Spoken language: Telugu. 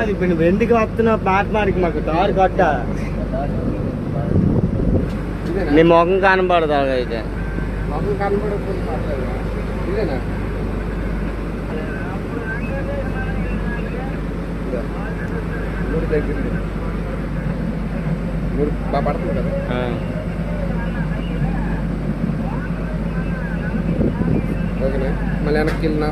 ఇప్పుడు నువ్వు ఎందుకు వస్తున్నావు పాట మాడికి మాకు దారి కొట్ట నీ ముఖం కనబడదు అయితే మొఖం కనబడకుండా ఇదేనా మూడు దగ్గర మూడు బాగా పడుతుంది కదా ఓకేనా మళ్ళీ వెనక్కి వెళ్ళినా